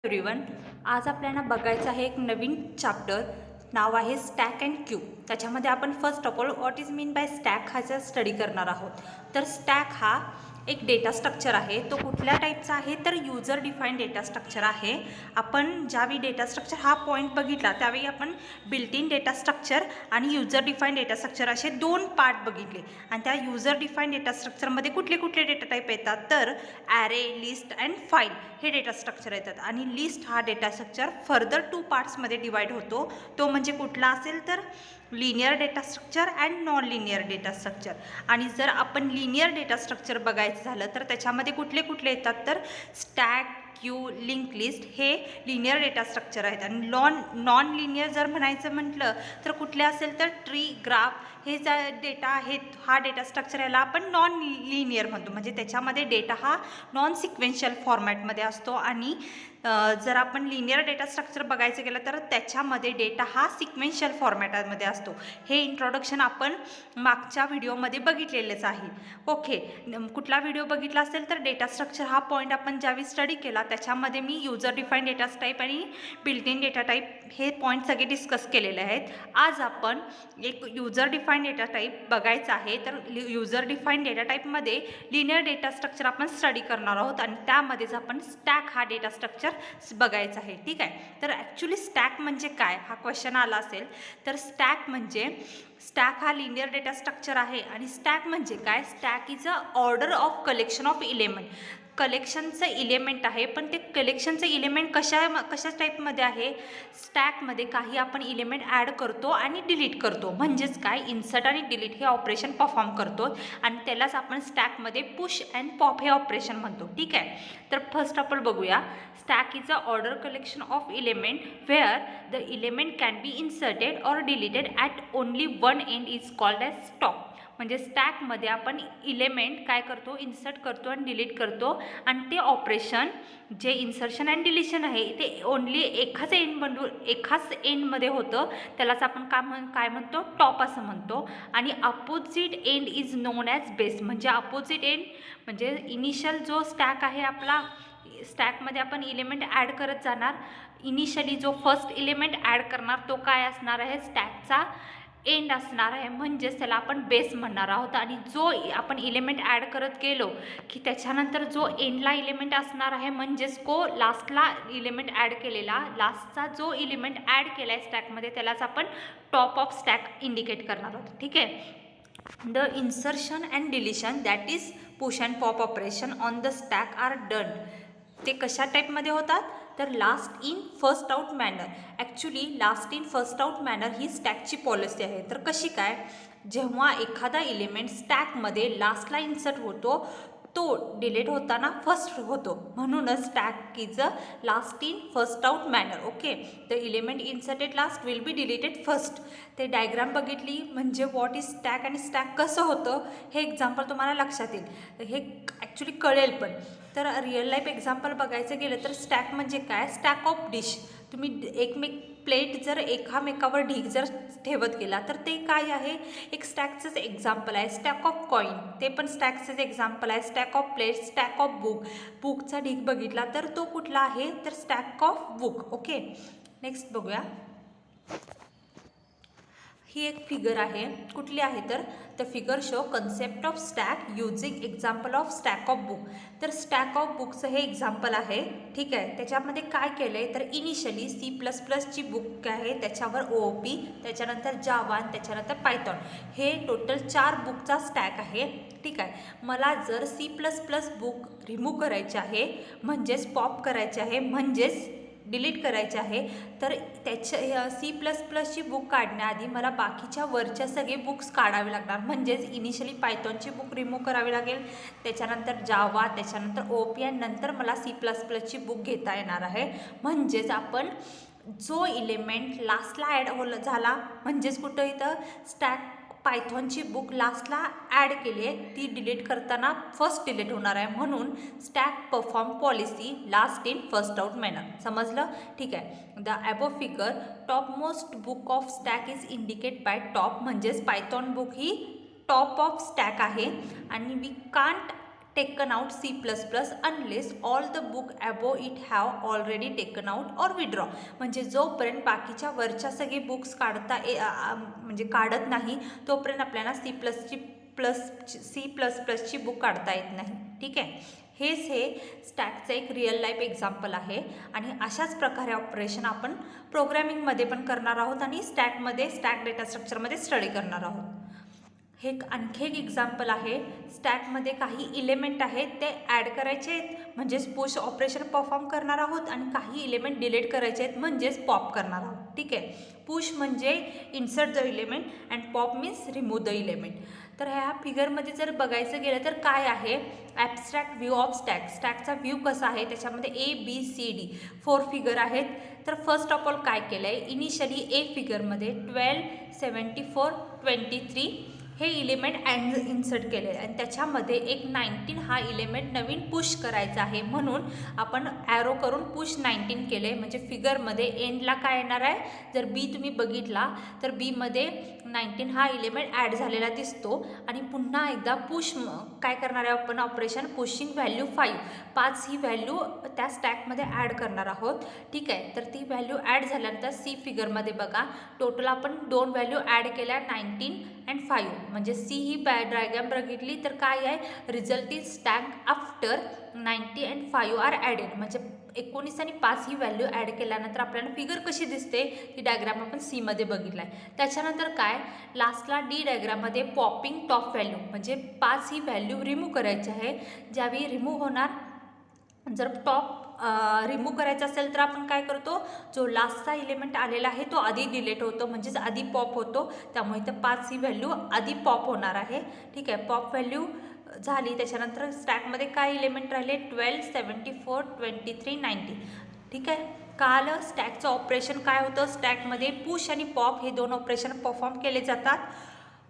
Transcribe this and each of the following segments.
Everyone, आज आपल्याला बघायचं आहे एक नवीन चॅप्टर. नाव आहे स्टॅक अँड क्यू. त्याच्यामध्ये आपण first of all what is mean by stack ह्याचा स्टडी करणार आहोत. तर स्टॅक हा एक डेटा स्ट्रक्चर आहे. तो कुठल्या टाईपचा आहे तर युजर डिफाईन डेटा स्ट्रक्चर आहे. आपण ज्यावेळी डेटा स्ट्रक्चर हा पॉईंट बघितला त्यावेळी आपण बिल्ट इन डेटा स्ट्रक्चर आणि युजर डिफाईन डेटा स्ट्रक्चर असे दोन पार्ट बघितले. आणि त्या युजर डिफाईन डेटा स्ट्रक्चरमध्ये कुठले कुठले डेटा टाईप येतात तर ॲरे, लिस्ट अँड फाईल हे डेटा स्ट्रक्चर येतात. आणि लिस्ट हा डेटा स्ट्रक्चर फर्दर 2 पार्ट्समध्ये डिवाइड होतो. तो म्हणजे कुठला असेल तर linear data structure and non linear data structure. आणि जर आपण लिनियर डेटा स्ट्रक्चर बघायचं झालं तर त्याच्यामध्ये कुठले कुठले येतात तर स्टॅक, क्यू, लिंक लिस्ट हे लिनियर डेटा स्ट्रक्चर आहेत. आणि नॉन लिनियर जर म्हणायचं म्हटलं तर कुठले असेल तर ट्री, ग्राफ हे ज्या डेटा आहेत हा डेटा स्ट्रक्चर याला आपण नॉन लिनियर म्हणतो. म्हणजे त्याच्यामध्ये डेटा हा नॉन सिक्वेन्शियल फॉर्मॅटमध्ये असतो. आणि जर आपण लिनियर डेटा स्ट्रक्चर बघायचं गेलं तर त्याच्यामध्ये डेटा हा सिक्वेन्शियल फॉर्मॅटमध्ये असतो. हे इंट्रोडक्शन आपण मागच्या व्हिडिओमध्ये बघितलेलेच आहे. ओके, कुठला व्हिडिओ बघितला असेल तर डेटा स्ट्रक्चर हा पॉईंट आपण ज्यावेळी स्टडी केला त्याच्यामध्ये मी युजर डिफाईन डेटा टाईप आणि बिल्ट इन डेटा टाईप हे पॉईंट सगळे डिस्कस केलेले आहेत. आज आपण एक युजर डिफाईन डेटा टाईप बघायचा आहे. तर युजर डिफाईन डेटा टाईपमध्ये लिनियर डेटा स्ट्रक्चर आपण स्टडी करणार आहोत आणि त्यामध्येच आपण स्टॅक हा डेटा स्ट्रक्चर बघायचा आहे. ठीक आहे, तर ॲक्च्युली स्टॅक म्हणजे काय हा क्वेश्चन आला असेल तर स्टॅक हा लिनियर डेटा स्ट्रक्चर आहे. आणि स्टॅक म्हणजे काय? Stack is a order of collection of element. कलेक्शनचं इलेमेंट आहे, पण ते कलेक्शनचं इलेमेंट कशा टाईपमध्ये आहे? स्टॅकमध्ये काही आपण इलेमेंट ॲड करतो आणि डिलीट करतो. म्हणजेच काय? इन्सर्ट आणि डिलीट हे ऑपरेशन परफॉर्म करतो आणि त्यालाच आपण स्टॅकमध्ये पुश अँड पॉप हे ऑपरेशन म्हणतो. ठीक आहे, तर फर्स्ट आपण बघूया. Stack is a order collection of element where the element can be inserted or deleted at only one end is called as stack. म्हणजे स्टॅकमध्ये आपण इलेमेंट काय करतो? इन्सर्ट करतो आणि डिलीट करतो. आणि ते ऑपरेशन जे इन्सर्शन अँड डिलिशन आहे ते ओनली एकाच एंडमध्ये होतं. त्यालाच आपण काय म्हणतो? टॉप असं म्हणतो. आणि opposite end is non as base. म्हणजे अपोजिट एंड म्हणजे इनिशियल जो स्टॅक आहे आपला, स्टॅकमध्ये आपण इलेमेंट ॲड करत जाणार. इनिशियली जो फर्स्ट इलेमेंट ॲड करणार तो काय असणार आहे? स्टॅकचा एंड असणार आहे. म्हणजेच त्याला आपण बेस म्हणणार आहोत. आणि जो आपण इलेमेंट ॲड करत गेलो की त्याच्यानंतर जो एंडला इलेमेंट असणार आहे म्हणजेच लास्टला इलेमेंट ॲड केलेला लास्टचा जो इलेमेंट ॲड केला आहे स्टॅकमध्ये त्यालाच आपण टॉप ऑफ स्टॅक इंडिकेट करणार आहोत. ठीक आहे, the insertion and deletion that is push and pop operation on the stack are done. ते कशा टाईपमध्ये होतात तर last in first out manner. Actually last in first out manner ही स्टॅकची पॉलिसी आहे. तर कशी काय? जेव्हा एखादा इलेमेंट स्टॅकमध्ये लास्टला इन्सर्ट होतो तो डिलीट होताना फर्स्ट होतो. म्हणूनच stack is a last in first out manner. Okay, the element inserted last will be deleted first. ते डायग्राम बघितली म्हणजे व्हॉट इज स्टॅक आणि स्टॅक कसं होतं हे एक्झाम्पल तुम्हाला लक्षात येईल. हे ॲक्च्युली कळेल पण. तर रिअल लाईफ एक्झाम्पल बघायचं गेलं तर स्टॅक म्हणजे काय? Stack of dish. तुम्ही प्लेट जर एकामेकावर ढीग जर ठेवत गेला तर ते काय आहे? एक स्टॅकचंच एक्झाम्पल आहे. स्टॅक ऑफ कॉईन ते पण स्टॅकचंच एक्झाम्पल आहे. Stack of plate, stack of बुकचा ढीग बघितला तर तो कुठला आहे तर stack of book. Okay, next बघूया. ही एक फिगर आहे. कुठली आहे तर the figure show concept of stack using example of stack of book. तर स्टॅक ऑफ बुकचं हे एक्झाम्पल आहे. ठीक आहे, त्याच्यामध्ये काय केलं आहे तर इनिशियली C++ची बुक आहे, त्याच्यावर OOP, त्याच्यानंतर जावा आणि त्याच्यानंतर पायथॉन हे टोटल 4 बुकचा स्टॅक आहे. ठीक आहे, मला जर C++ बुक रिमूव्ह करायचे आहे म्हणजेच पॉप करायचे आहे म्हणजेच डिलीट करायचे आहे तर C++ची बुक काढण्याआधी मला बाकीच्या वरच्या सगळे बुक्स काढावे लागणार. म्हणजेच इनिशियली पायथॉनची बुक रिमूव्ह करावी लागेल, त्याच्यानंतर जावा, त्याच्यानंतर OOP आणि नंतर मला C++ची बुक घेता येणार आहे. म्हणजेच आपण जो इलेमेंट लास्टला ॲड झाला म्हणजेच कुठं इथं स्टॅक पायथॉनची बुक लास्टला ॲड केली आहे ती डिलीट करताना फर्स्ट डिलीट होणार आहे. म्हणून stack perform policy last in first out manner. समजलं? ठीक आहे, the above figure top most book of stack is indicate by top. म्हणजेच पायथॉन बुक ही टॉप ऑफ स्टॅक आहे आणि we can't taken out C++ unless all the book above it have already taken out or withdraw. म्हणजे जोपर्यंत बाकीच्या वरच्या सगळी books म्हणजे काढत नाही तोपर्यंत आपल्याला C++ची बुक काढता येत नाही. ठीक आहे, हेच हे स्टॅकचं एक रिअल लाईफ एक्झाम्पल आहे. आणि अशाच प्रकारे ऑपरेशन आपण प्रोग्रॅमिंगमध्ये पण करणार आहोत आणि स्टॅक डेटा स्ट्रक्चरमध्ये स्टडी करणार आहोत. हे आणखी एक एक्झाम्पल आहे. स्टॅकमध्ये काही इलेमेंट आहेत ते ॲड करायचे आहेत म्हणजेच पुश ऑपरेशन परफॉर्म करणार आहोत आणि काही इलेमेंट डिलीट करायचे आहेत म्हणजेच पॉप करणार आहोत. ठीक आहे, पुश म्हणजे insert the element and pop means remove the element. तर ह्या फिगरमध्ये जर बघायचं गेलं तर काय आहे, ॲबस्ट्रॅक्ट व्ह्यू ऑफ स्टॅकचा व्ह्यू कसा आहे, त्याच्यामध्ये ABCD 4 फिगर आहेत. तर फर्स्ट ऑफ ऑल काय केलं आहे, इनिशियली ए फिगरमध्ये 12, 74, 23 हे इलेमेंट इन्सर्ट केले आहे आणि त्याच्यामध्ये एक 19 हा इलेमेंट नवीन पुश करायचा आहे म्हणून आपण ॲरो करून पुश 19 केले आहे. म्हणजे फिगरमध्ये एंडला काय येणार आहे, जर बी तुम्ही बघितला तर बीमध्ये 19 हा इलेमेंट ॲड झालेला दिसतो. आणि पुन्हा एकदा पुश काय करणार आहे आपण ऑपरेशन, पुशिंग व्हॅल्यू 5 ही व्हॅल्यू त्या स्टॅकमध्ये ॲड करणार आहोत. ठीक आहे, तर ती व्हॅल्यू ॲड झाल्यानंतर सी फिगरमध्ये बघा टोटल आपण 2 व्हॅल्यू ॲड केल्या 19 अँड 5. म्हणजे सी ही डायग्राम बघितली तर काय आहे, result is stack after 90 and 5 are added. म्हणजे 19 आणि 5 ही व्हॅल्यू ॲड केल्यानंतर आपल्याला फिगर कशी दिसते ही डायग्राम आपण सीमध्ये बघितला आहे. त्याच्यानंतर काय लास्टला डी डायग्राममध्ये पॉपिंग टॉप व्हॅल्यू म्हणजे 5 ही व्हॅल्यू रिमूव्ह करायची आहे. ज्यावेळी रिमूव्ह होणार, जर टॉप रिमूव्ह करायचा असेल तर आपण काय करतो, जो लास्टचा इलेमेंट आलेला आहे तो आधी डिलीट होतो म्हणजेच आधी पॉप होतो. त्यामुळे इथं 5 ही व्हॅल्यू आधी पॉप होणार आहे. ठीक आहे, पॉप व्हॅल्यू झाली त्याच्यानंतर स्टॅकमध्ये काय इलेमेंट राहिले 12, 74, 23, 90. ठीक आहे, कळालं स्टॅकचं ऑपरेशन काय होतं. स्टॅकमध्ये पुश आणि पॉप हे 2 ऑपरेशन परफॉर्म केले जातात.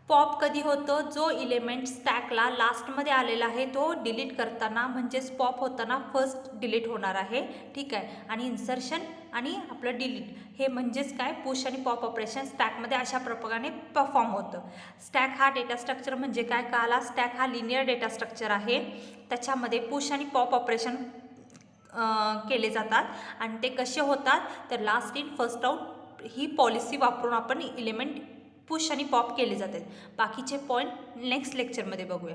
पॉप कधी होतं, जो इलेमेंट स्टॅकला लास्टमध्ये आलेला आहे तो डिलीट करताना म्हणजेच पॉप होताना फर्स्ट डिलीट होणार आहे. ठीक आहे, आणि इन्सर्शन आणि आपलं डिलीट हे म्हणजेच काय पुश आणि पॉप ऑपरेशन स्टॅकमध्ये अशा प्रकारे परफॉर्म होतं. स्टॅक हा डेटा स्ट्रक्चर म्हणजे काय कळाला, स्टॅक हा लिनियर डेटा स्ट्रक्चर आहे. त्याच्यामध्ये पुश आणि पॉप ऑपरेशन केले जातात आणि ते कसे होतात तर last in first out he policy वापरून आपण इलेमेंट पुश आणि पॉप केले जातात. बाकीचे पॉईंट नेक्स्ट लेक्चरमध्ये बघूया.